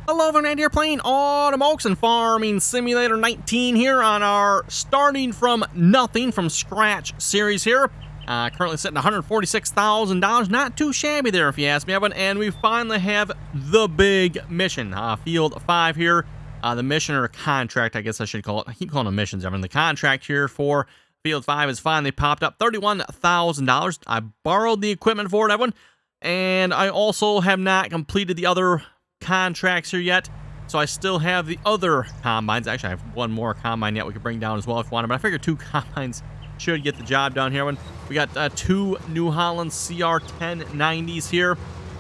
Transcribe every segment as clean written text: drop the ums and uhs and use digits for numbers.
Hello everyone, here playing Automokes and Farming Simulator 19 here on our starting from nothing from scratch series here. Currently sitting at $146,000, not too shabby there if you ask me, Evan. And we finally have the big mission, Field 5 here. The mission or contract, I guess I should call it. I keep calling them missions, Evan. The contract here for Field 5 has finally popped up, $31,000. I borrowed the equipment for it, Evan. And I also have not completed the other contracts here yet, so I still have the other combines. Actually, I have one more combine yet we could bring down as well if you want, but I figure two combines should get the job done here. When we got two New Holland CR1090s here,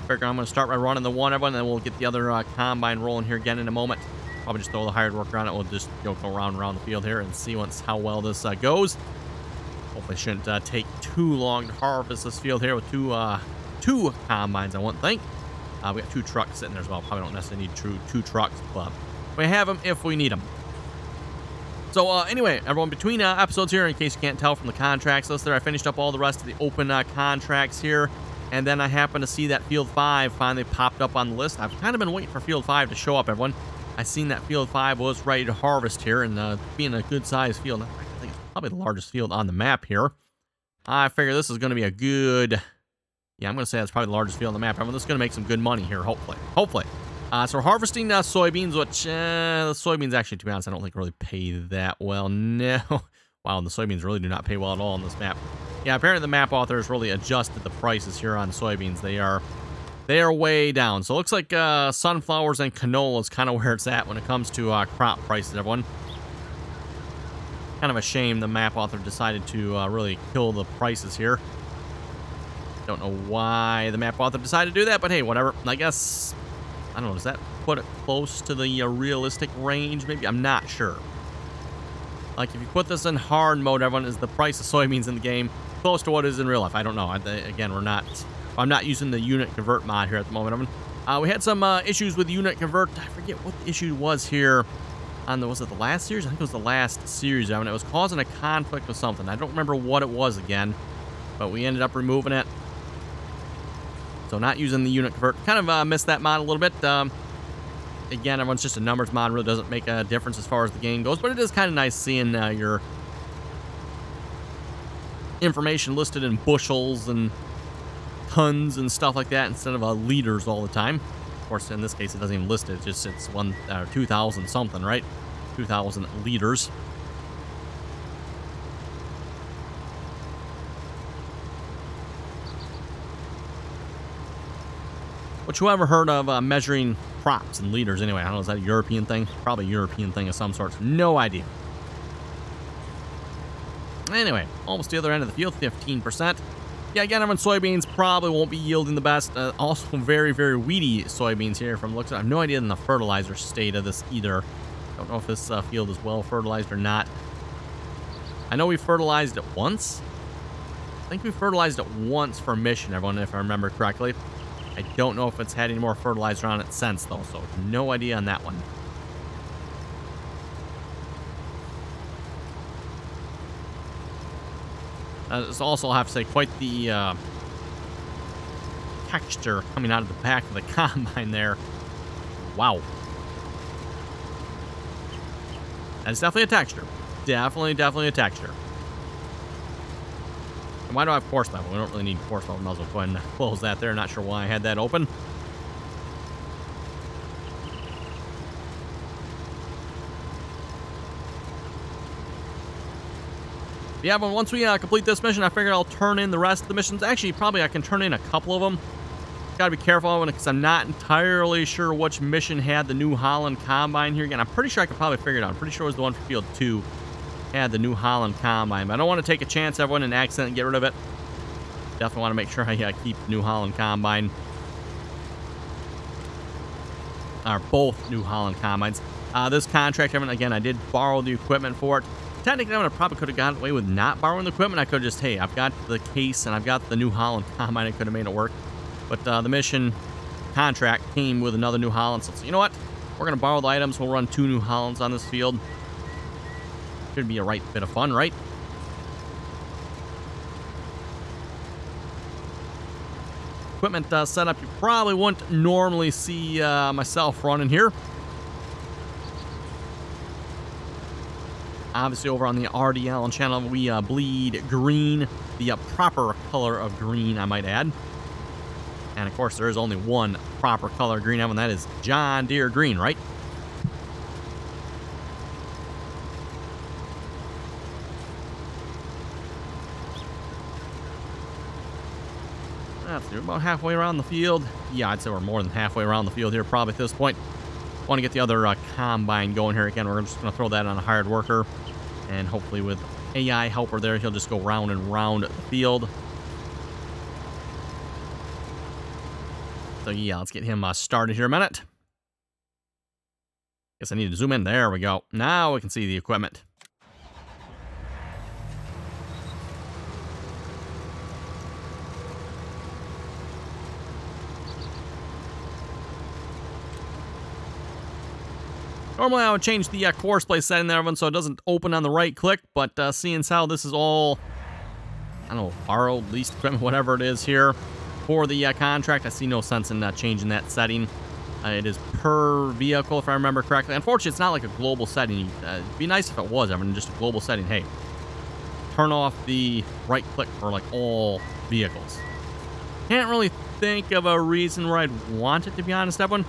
figure I'm going to start by running the one, everyone, and then we'll get the other combine rolling here again in a moment. Probably just throw the hired worker on it. We'll just go around and around the field here and see how well this goes. Hopefully it shouldn't take too long to harvest this field here with two combines, I wouldn't think. We got two trucks sitting there as well. Probably don't necessarily need two trucks, but we have them if we need them. So anyway, everyone, between episodes here, in case you can't tell from the contracts list there, I finished up all the rest of the open contracts here, and then I happened to see that Field 5 finally popped up on the list. I've kind of been waiting for Field 5 to show up, everyone. I seen that Field 5 was ready to harvest here, and being a good-sized field, I think it's probably the largest field on the map here. I figure this is going to be a good... Yeah, I'm going to say that's probably the largest field on the map. I mean, this is going to make some good money here, hopefully. So we're harvesting soybeans, which the soybeans actually, to be honest, I don't think really pay that well. No. Wow, the soybeans really do not pay well at all on this map. Yeah, apparently the map author has really adjusted the prices here on soybeans. They are way down. So it looks like sunflowers and canola is kind of where it's at when it comes to crop prices, everyone. Kind of a shame the map author decided to really kill the prices here. Don't know why the map author decided to do that, but hey, whatever. I guess, I don't know, does that put it close to the realistic range? Maybe, I'm not sure. Like, if you put this in hard mode, everyone, is the price of soybeans in the game close to what it is in real life? I don't know. Again, I'm not using the unit convert mod here at the moment, everyone. We had some issues with unit convert. I forget what the issue was here on was it the last series? I think it was the last series, everyone. It was causing a conflict with something. I don't remember what it was again, but we ended up removing it. So not using the unit convert. Kind of missed that mod a little bit. Again, everyone's just a numbers mod. Really doesn't make a difference as far as the game goes. But it is kind of nice seeing your information listed in bushels and tons and stuff like that instead of liters all the time. Of course, in this case, it doesn't even list it. It's 2,000 something, right? 2,000 liters. Which, whoever heard of measuring crops in liters anyway? I don't know, is that a European thing? Probably a European thing of some sort. No idea. Anyway, almost the other end of the field, 15%. Yeah, again, everyone, soybeans probably won't be yielding the best. Also, very, very weedy soybeans here from looks. I have no idea in the fertilizer state of this either. Don't know if this field is well fertilized or not. I know we fertilized it once. I think we fertilized it once for mission, everyone, if I remember correctly. I don't know if it's had any more fertilizer on it since, though, so no idea on that one. This also, I have to say, quite the texture coming out of the back of the combine there. Wow. That's definitely a texture. Definitely a texture. Why do I have force level? We don't really need force level. Might as well go ahead and close that there. Not sure why I had that open. Yeah, but once we complete this mission, I figure I'll turn in the rest of the missions. Actually, probably I can turn in a couple of them. Gotta be careful because I'm not entirely sure which mission had the New Holland Combine here again. I'm pretty sure I could probably figure it out. I'm pretty sure it was the one for Field 2. Had the New Holland Combine, but I don't want to take a chance, everyone, and accidentally get rid of it. Definitely want to make sure I keep New Holland Combine. Or both New Holland Combines. This contract, everyone, again, I did borrow the equipment for it. Technically, I probably could have gotten away with not borrowing the equipment. I could have just, hey, I've got the case and I've got the New Holland Combine. I could have made it work. But the mission contract came with another New Holland. So, you know what? We're going to borrow the items. We'll run 2 New Hollands on this field. Should be a right bit of fun, right? equipment setup you probably wouldn't normally see myself running here. Obviously, over on the RDAllen channel, we bleed green, the proper color of green, I might add. And, of course, there is only one proper color of green, and that is John Deere green, right? That's about halfway around the field. Yeah, I'd say we're more than halfway around the field here probably at this point. Want to get the other combine going here again. We're just going to throw that on a hired worker. And hopefully with AI helper there, he'll just go round and round the field. So yeah, let's get him started here a minute. Guess I need to zoom in. There we go. Now we can see the equipment. Normally I would change the course play setting there, so it doesn't open on the right click, but seeing as how this is all, I don't know, borrowed, leased equipment, whatever it is here for the contract, I see no sense in changing that setting. It is per vehicle, if I remember correctly. Unfortunately, it's not like a global setting. It'd be nice if it was, I mean, just a global setting. Hey, turn off the right click for like all vehicles. Can't really think of a reason where I'd want it, to be honest, everyone.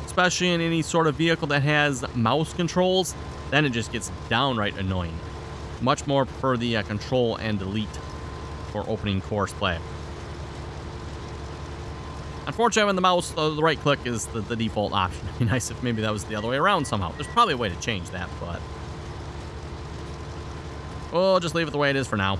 Especially in any sort of vehicle that has mouse controls, then it just gets downright annoying. Much more prefer the control and delete for opening course play. Unfortunately, when the mouse, the right click is the default option. It'd be nice if maybe that was the other way around somehow. There's probably a way to change that, but we'll just leave it the way it is for now.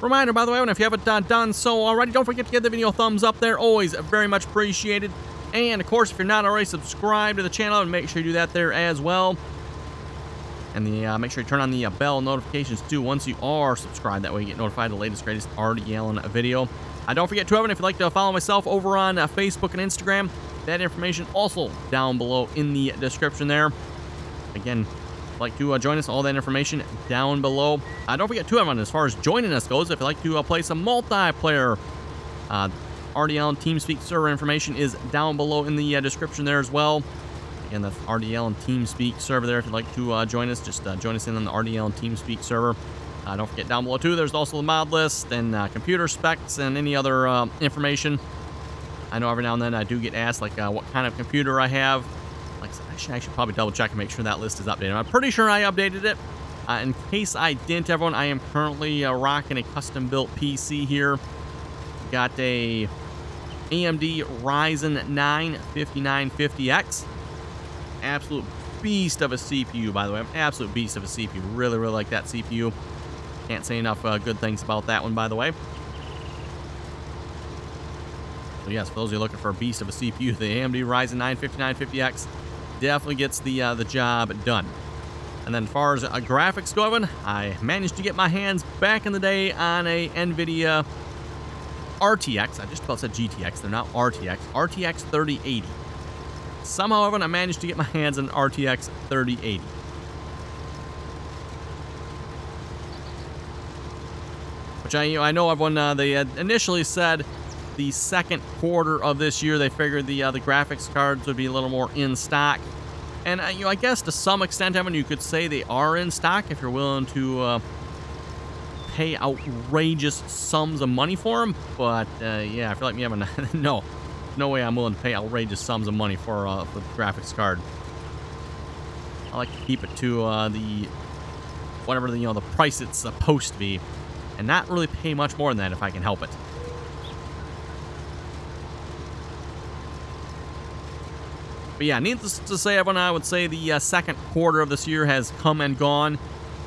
Reminder, by the way, if you haven't done so already, don't forget to give the video a thumbs up there. Always very much appreciated. And, of course, if you're not already subscribed to the channel, make sure you do that there as well. And make sure you turn on the bell notifications, too, once you are subscribed. That way you get notified of the latest, greatest RDAllen video. Don't forget, too, Evan, if you'd like to follow myself over on Facebook and Instagram, that information also down below in the description there. Again, like to join us, all that information down below. Don't forget too, everyone, as far as joining us goes, if you'd like to play some multiplayer, RDAllen TeamSpeak server information is down below in the description there as well. Again, that's RDAllen TeamSpeak server there. If you'd like to join us, just join us in on the RDAllen TeamSpeak server. Don't forget down below too, there's also the mod list and computer specs and any other information. I know every now and then I do get asked like what kind of computer I have. Like I said, I should probably double check and make sure that list is updated. I'm pretty sure I updated it. In case I didn't, everyone, I am currently rocking a custom-built PC here. Got a AMD Ryzen 9 5950X. Absolute beast of a CPU, by the way. An absolute beast of a CPU. Really, really like that CPU. Can't say enough good things about that one, by the way. So yes, for those of you looking for a beast of a CPU, the AMD Ryzen 9 5950X definitely gets the job done. And then as far as graphics going, I managed to get my hands back in the day on a NVIDIA RTX. I just about said GTX. They're not RTX. RTX 3080. Somehow, I managed to get my hands on an RTX 3080. Which I know everyone, they had initially said the second quarter of this year, they figured the graphics cards would be a little more in stock. And I guess to some extent, Evan, you could say they are in stock if you're willing to pay outrageous sums of money for them. But yeah, I feel like me having no way I'm willing to pay outrageous sums of money for the graphics card. I like to keep it to the whatever the price it's supposed to be, and not really pay much more than that if I can help it. But yeah, needless to say, everyone, I would say the second quarter of this year has come and gone.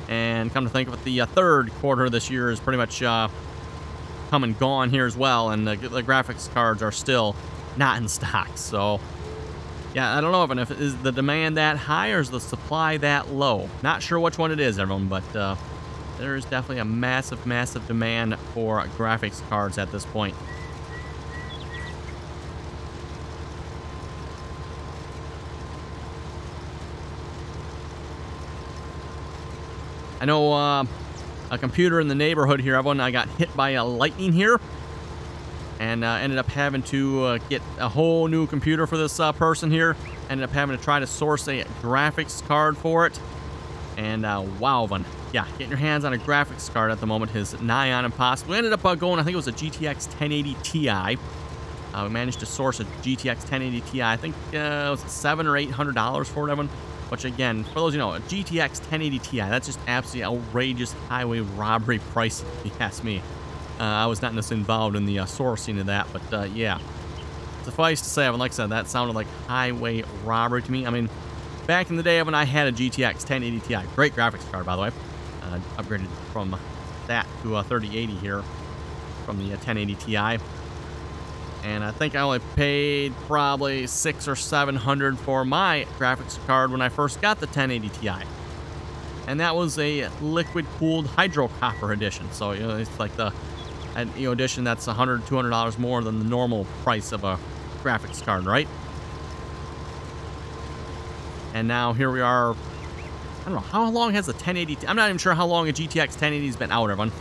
And come to think of it, the third quarter of this year is pretty much come and gone here as well. And the graphics cards are still not in stock. So, yeah, I don't know, Evan, if is the demand that high or is the supply that low? Not sure which one it is, everyone, but there is definitely a massive, massive demand for graphics cards at this point. I know a computer in the neighborhood here, everyone, I got hit by a lightning here. And ended up having to get a whole new computer for this person here. Ended up having to try to source a graphics card for it. And wow, yeah, getting your hands on a graphics card at the moment is nigh on impossible. We ended up going, I think it was a GTX 1080 Ti. We managed to source a GTX 1080 Ti. I think it was $700 or $800 for it, Evan. Which again, for those you know, a GTX 1080 Ti, that's just absolutely outrageous highway robbery price, if you ask me. I was not necessarily involved in the sourcing of that, but yeah. Suffice to say, like I said, that sounded like highway robbery to me. I mean, back in the day when I had a GTX 1080 Ti, great graphics card, by the way. Upgraded from that to a 3080 here from the 1080 Ti. And I think I only paid probably $600 or $700 for my graphics card when I first got the 1080 Ti. And that was a liquid-cooled hydro copper edition. So, you know, it's like the edition that's $100, $200 more than the normal price of a graphics card, right? And now here we are. I don't know, how long has the 1080... I'm not even sure how long a GTX 1080 has been out, everyone.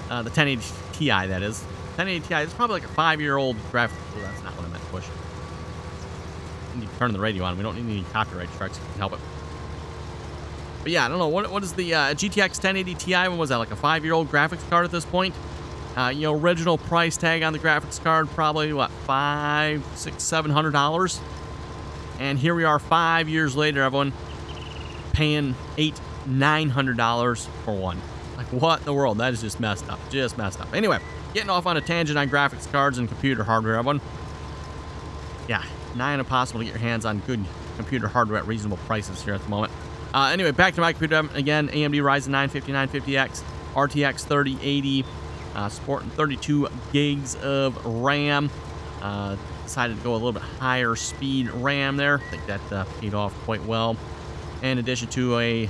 The 1080 Ti, that is. 1080 Ti is probably like a 5-year-old graphics... Oh, that's not what I meant to push. I need to turn the radio on. We don't need any copyright strikes. We can help it. But yeah, I don't know. What is the GTX 1080 Ti? When was that? Like a 5-year-old graphics card at this point? You know, original price tag on the graphics card, probably, what, $500, $600, $700? And here we are 5 years later, everyone, paying $800, $900 for one. Like, what in the world? That is just messed up. Just messed up. Anyway, getting off on a tangent on graphics cards and computer hardware, everyone. Yeah, nigh on impossible to get your hands on good computer hardware at reasonable prices here at the moment. Anyway, back to my computer again. AMD Ryzen 9 5950X, RTX 3080, supporting 32 gigs of RAM. Decided to go a little bit higher speed RAM there. I think that paid off quite well. In addition to a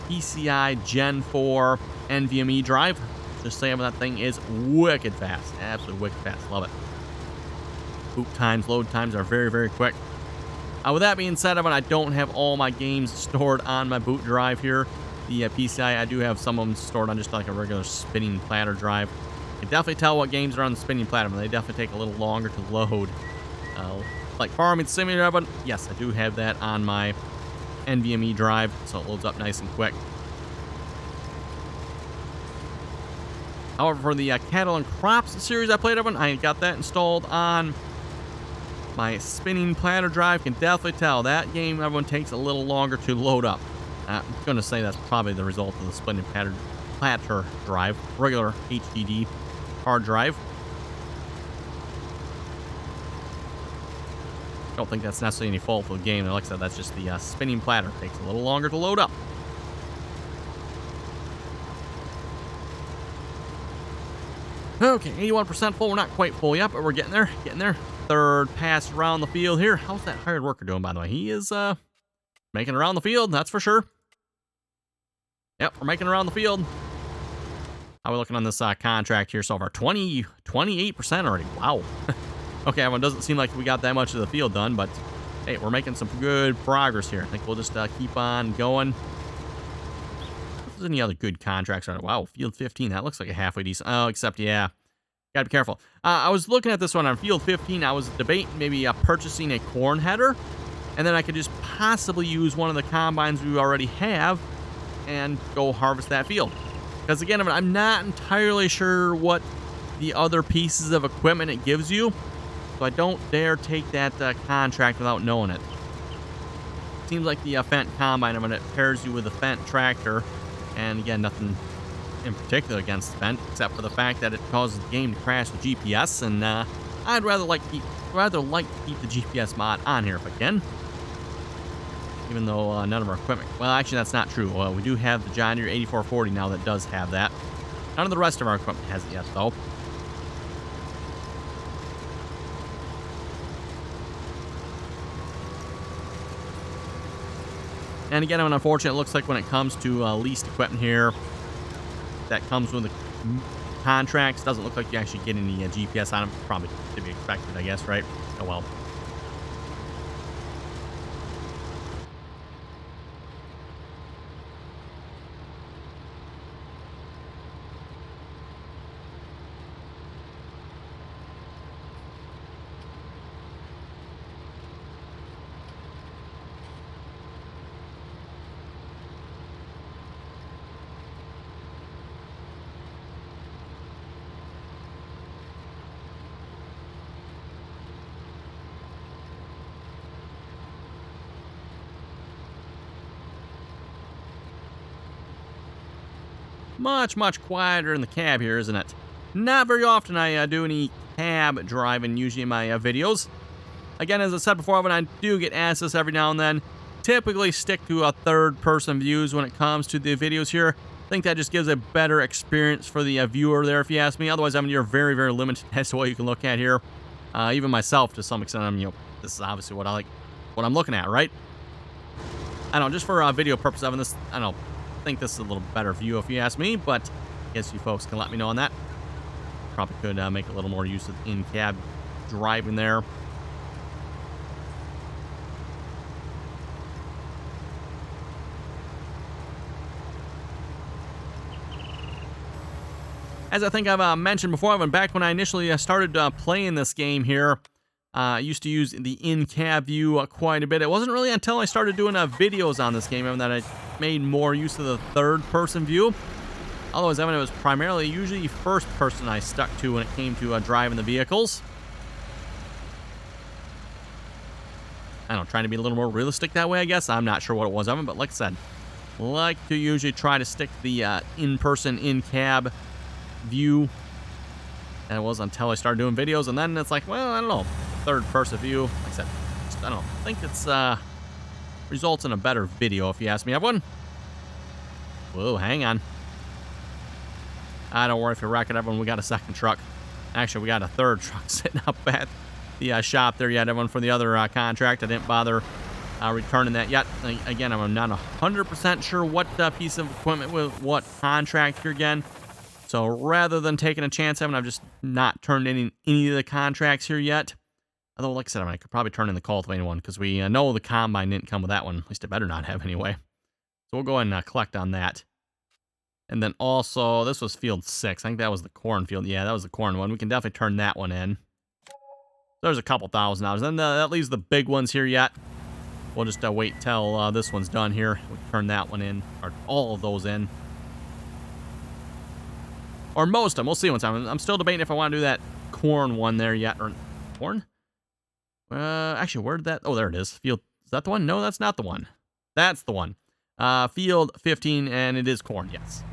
PCI Gen 4 NVMe drive. Just saying that thing is wicked fast. Absolutely wicked fast. Love it. Boot times, load times are very, very quick. With that being said, I don't have all my games stored on my boot drive here. The PCI, I do have some of them stored on just like a regular spinning platter drive. You can definitely tell what games are on the spinning platter, but they definitely take a little longer to load. Like Farming Simulator, but yes, I do have that on my NVMe drive, so it loads up nice and quick. However, for the Cattle and Crops series I played, I got that installed on my spinning platter drive. Can definitely tell that game, everyone, takes a little longer to load up. I'm going to say that's probably the result of the spinning platter drive, regular HDD hard drive. I don't think that's necessarily any fault of the game. Like I said, that's just the spinning platter. It takes a little longer to load up. Okay, 81% full. We're not quite full yet, but we're getting there. Getting there. Third pass around the field here. How's that hired worker doing, by the way? He is making around the field, that's for sure. Yep, we're making around the field. How are we looking on this contract here so far? 28% already. Wow. Okay, everyone, doesn't seem like we got that much of the field done, but hey, we're making some good progress here. I think we'll just keep on going. If there's any other good contracts on it. Wow, field 15, that looks like a halfway decent. Oh, except, yeah, gotta be careful. I was looking at this one on field 15. I was debating maybe purchasing a corn header, and then I could just possibly use one of the combines we already have and go harvest that field. Because again, I'm not entirely sure what the other pieces of equipment it gives you. So I don't dare take that contract without knowing it. Seems like the Fendt combine, it pairs you with a Fendt tractor. And again, nothing in particular against Fendt, except for the fact that it causes the game to crash with GPS. And I'd rather like to keep the GPS mod on here if I can. Even though none of our equipment... Well, actually, that's not true. We do have the John Deere 8440 now that does have that. None of the rest of our equipment has it yet, though. And again, unfortunately, it looks like when it comes to leased equipment here, that comes with the contracts, doesn't look like you actually get any GPS on them. Probably to be expected, I guess, right? Oh, well. much, much quieter in the cab here, isn't it? Not very often I do any cab driving usually in my videos. Again, as I said before, when I do get asked this every now and then, typically stick to third-person views when it comes to the videos here. I think that just gives a better experience for the viewer there, if you ask me. Otherwise, I mean, you're very, very limited as to what you can look at here. Even myself, to some extent, this is obviously what I'm looking at, right? I don't know, just for video purposes, having this, I don't know, I think this is a little better view if you ask me, but I guess you folks can let me know on that. Probably could make a little more use of in-cab driving there. As I think I've mentioned before, back when I initially started playing this game here, I used to use the in-cab view quite a bit. It wasn't really until I started doing videos on this game that I made more use of the third-person view. Otherwise, it was primarily usually first-person I stuck to when it came to driving the vehicles. I don't know, trying to be a little more realistic that way, I guess. I'm not sure what it was of it, but like I said, like to usually try to stick to the in-person, in-cab view. And it was until I started doing videos, and then it's like, well, I don't know, third-person view. Like I said, I don't know. I think it's results in a better video, if you ask me. Everyone. Whoa, hang on. Don't worry if you wreck it, everyone. We got a second truck. Actually, we got a third truck sitting up at the shop there yet, everyone, for the other contract. I didn't bother returning that yet. Again, I'm not 100% sure what piece of equipment with what contract here again. So rather than taking a chance, I've just not turned in any of the contracts here yet. Although, like I said, I could probably turn in the cultivating one because we know the combine didn't come with that one. At least it better not have anyway. So we'll go ahead and collect on that. And then also, this was field 6. I think that was the corn field. Yeah, that was the corn one. We can definitely turn that one in. There's a couple $1,000. Then that leaves the big ones here yet. We'll just wait till this one's done here. We'll turn that one in, or all of those in. Or most of them. We'll see once I'm still debating if I want to do that corn one there yet. Or corn? Actually, where did that? Oh, there it is. Field. Is that the one? No, that's not the one. That's the one. Field 15, and it is corn. Yes.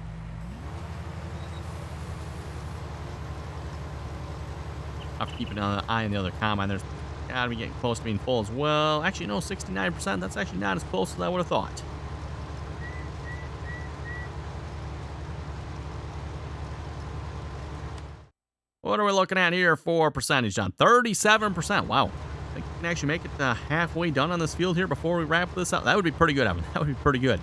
I'll have to keep an eye on the other combine. There's got to be getting close to being full as well. Actually, no, 69%. That's actually not as close as I would have thought. What are we looking at here for percentage done? 37%. Wow. I think we can actually make it halfway done on this field here before we wrap this up. That would be pretty good, Evan. That would be pretty good.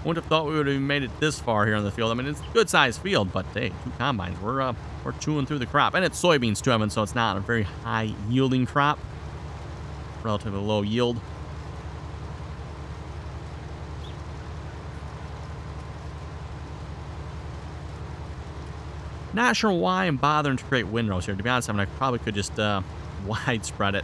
Wouldn't have thought we would have made it this far here on the field. I mean, it's a good-sized field, but hey, 2 combines. We're chewing through the crop. And it's soybeans too, Evan, so it's not a very high-yielding crop. Relatively low yield. Not sure why I'm bothering to create windrows here. To be honest, I mean, I probably could just widespread it.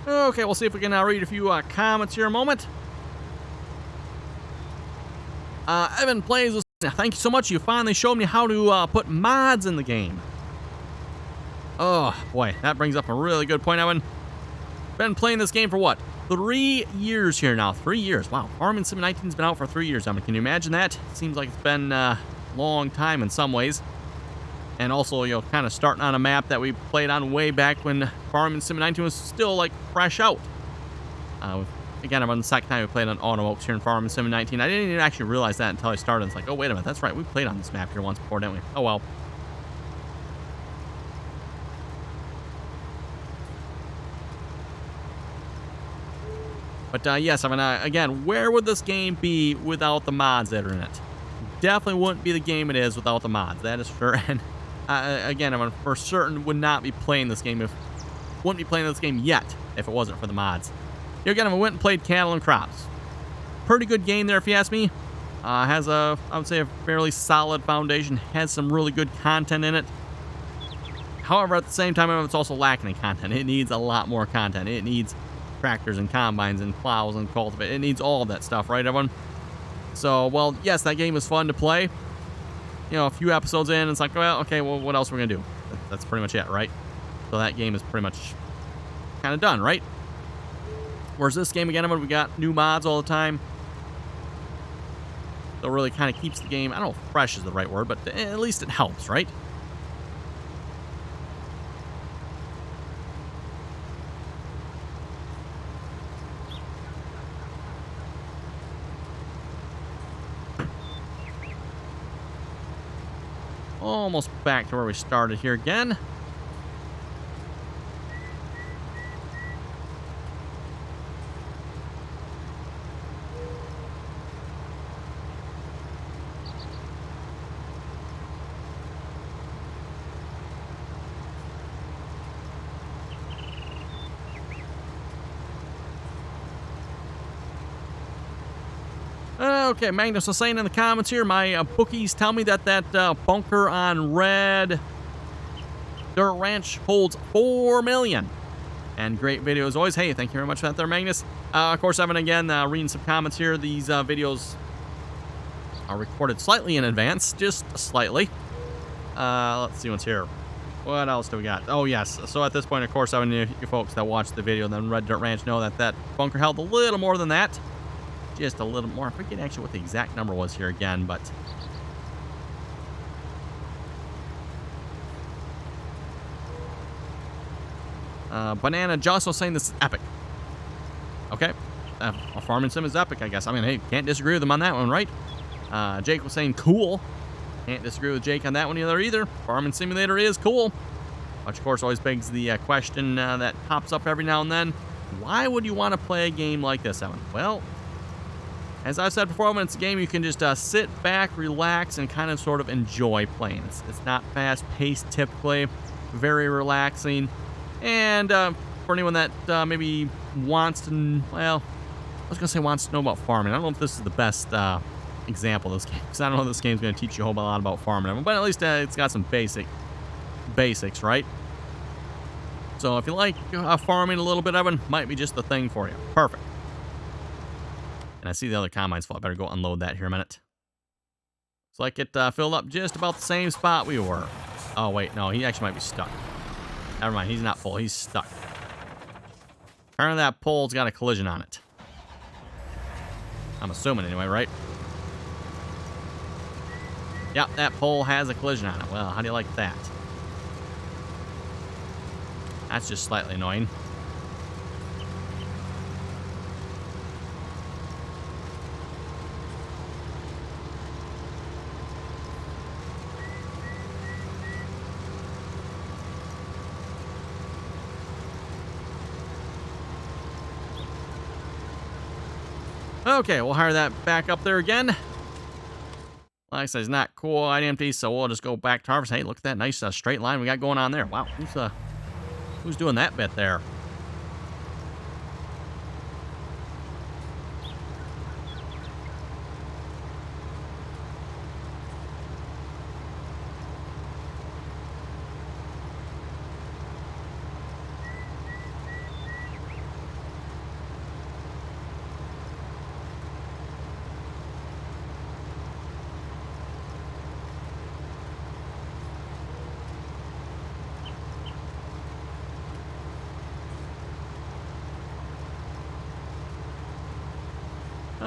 Okay, we'll see if we can read a few comments here in a moment. Evan plays with... Thank you so much. You finally showed me how to put mods in the game. Oh, boy. That brings up a really good point, Evan. Been playing this game for what? 3 years here now. 3 years. Wow. Farming Sim 19's been out for 3 years, Evan. Can you imagine that? Seems like it's been a long time in some ways. And also, you know, kind of starting on a map that we played on way back when Farming Sim 19 was still, like, fresh out. Again, I'm on the second time we played on Autumn Oaks here in Farming Sim 19. I didn't even actually realize that until I started. It's like, oh, wait a minute. That's right. We played on this map here once before, didn't we? Oh, well. But, yes, I mean, again, where would this game be without the mods that are in it? Definitely wouldn't be the game it is without the mods. That is for sure. And again, I mean, for certain would not be playing this game wouldn't be playing this game yet if it wasn't for the mods. Here again, we went and played cattle and crops. Pretty good game there, if you ask me. Has a, I would say, a fairly solid foundation. Has some really good content in it. However, at the same time, it's also lacking in content. It needs a lot more content. It needs tractors and combines and plows and cultivate. It needs all of that stuff, right, everyone? So, well, yes, that game was fun to play. You know, a few episodes in, it's like, well, okay, well, what else are we going to do? That's pretty much it, right? So that game is pretty much kind of done, right? Whereas this game, again, we got new mods all the time. So it really kind of keeps the game, I don't know if fresh is the right word, but at least it helps, right? Almost back to where we started here again. Okay, Magnus was saying in the comments here, my bookies tell me that bunker on Red Dirt Ranch holds 4 million. And great video as always. Hey, thank you very much for that there, Magnus. Of course, Evan, again, reading some comments here. These videos are recorded slightly in advance, just slightly. Let's see what's here. What else do we got? Oh, yes. So at this point, of course, Evan, you folks that watched the video, then Red Dirt Ranch know that bunker held a little more than that. Just a little more. I forget actually what the exact number was here again, but Banana Just was saying this is epic. Okay, a farming sim is epic, I guess. I mean, hey, can't disagree with him on that one, right? Jake was saying cool. Can't disagree with Jake on that one either. Farming simulator is cool, which of course always begs the question that pops up every now and then: why would you want to play a game like this, Evan? Well, as I've said before, when it's a game you can just sit back, relax, and kind of sort of enjoy playing. It's not fast-paced typically, very relaxing. And for anyone that maybe wants to, well, I was going to say wants to know about farming. I don't know if this is the best example of this game, because I don't know if this game's going to teach you a whole lot about farming. But at least it's got some basics, right? So if you like farming a little bit, Evan, might be just the thing for you. Perfect. And I see the other combines full. I better go unload that here a minute. It's like it filled up just about the same spot we were. Oh, wait. No, he actually might be stuck. Never mind. He's not full. He's stuck. Apparently that pole's got a collision on it. I'm assuming anyway, right? Yep, that pole has a collision on it. Well, how do you like that? That's just slightly annoying. Okay, we'll hire that back up there again. Like I said, it's not cool, empty, so we'll just go back to harvest. Hey, look at that nice straight line we got going on there. Wow, who's doing that bit there?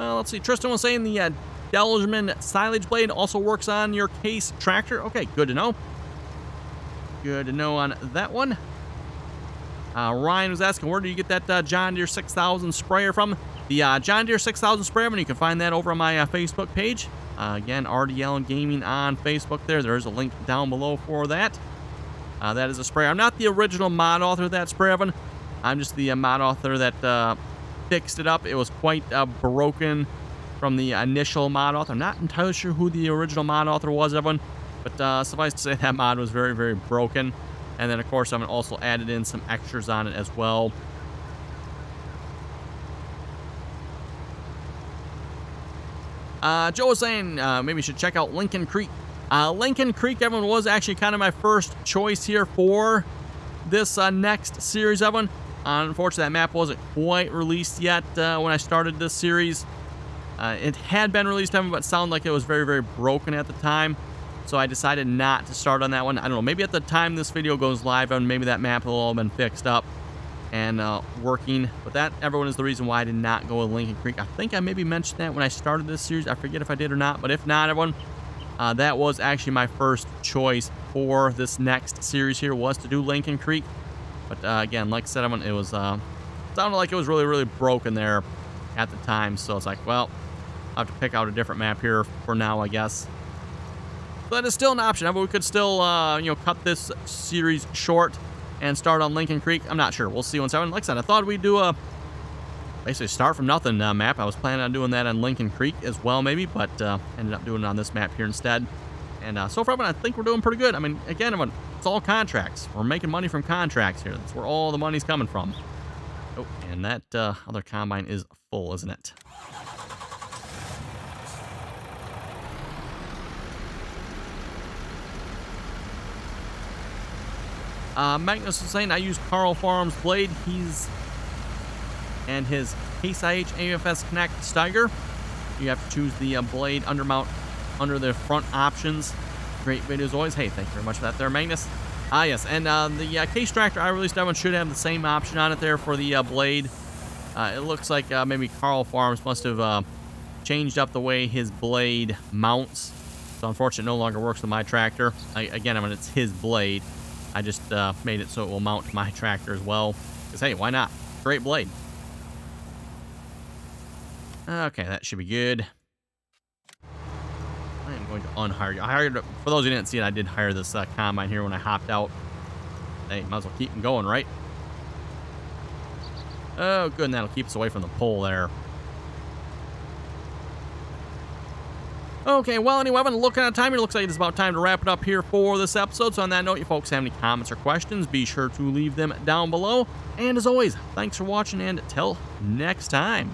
Let's see. Tristan was saying the Delgeman silage blade also works on your case tractor. Okay, good to know. Good to know on that one. Ryan was asking, where do you get that John Deere 6000 sprayer from? The John Deere 6000 sprayer, you can find that over on my Facebook page. Again, RDAllen Gaming on Facebook there. There is a link down below for that. That is a sprayer. I'm not the original mod author of that sprayer, Evan. I'm just the mod author that fixed it up. It was quite broken from the initial mod author. I'm not entirely sure who the original mod author was, Evan, but suffice to say that mod was very, very broken. And then, of course, I've also added in some extras on it as well. Joe was saying maybe you should check out Lincoln Creek. Lincoln Creek, everyone, was actually kind of my first choice here for this next series, everyone. Unfortunately, that map wasn't quite released yet when I started this series. It had been released, but it sounded like it was very, very broken at the time. So I decided not to start on that one. I don't know, maybe at the time this video goes live, maybe that map will all have been fixed up and working. But that, everyone, is the reason why I did not go with Lincoln Creek. I think I maybe mentioned that when I started this series. I forget if I did or not. But if not, everyone, that was actually my first choice for this next series here, was to do Lincoln Creek. But again, like I said, everyone, it was sounded like it was really, really broken there at the time. So it's like, well, I'll have to pick out a different map here for now, I guess. But it's still an option. We could still, you know, cut this series short and start on Lincoln Creek. I'm not sure. We'll see once I. Like I said, I thought we'd do a basically start from nothing map. I was planning on doing that on Lincoln Creek as well, maybe, but ended up doing it on this map here instead. And so far, I think we're doing pretty good. I mean, again, it's all contracts. We're making money from contracts here. That's where all the money's coming from. Oh, and that other combine is full, isn't it? Magnus was saying I use Carl Farm's blade. And his Case IH AFS Connect Steiger. You have to choose the blade undermount under the front options. Great video as always. Hey, thank you very much for that there, Magnus. Yes, and the case tractor I released, that one should have the same option on it there for the blade. It looks like maybe Carl Farms must have changed up the way his blade mounts. So unfortunately, it no longer works with my tractor. Again, I mean, it's his blade. I just made it so it will mount to my tractor as well. Because, hey, why not? Great blade. Okay, that should be good. I am going to unhire you. I hired, for those who didn't see it, I did hire this combine here when I hopped out. Hey, might as well keep them going, right? Oh, good, and that'll keep us away from the pole there. Okay, well, anyway, I've been looking at time. It looks like it's about time to wrap it up here for this episode. So on that note, you folks have any comments or questions, be sure to leave them down below. And as always, thanks for watching, and till next time.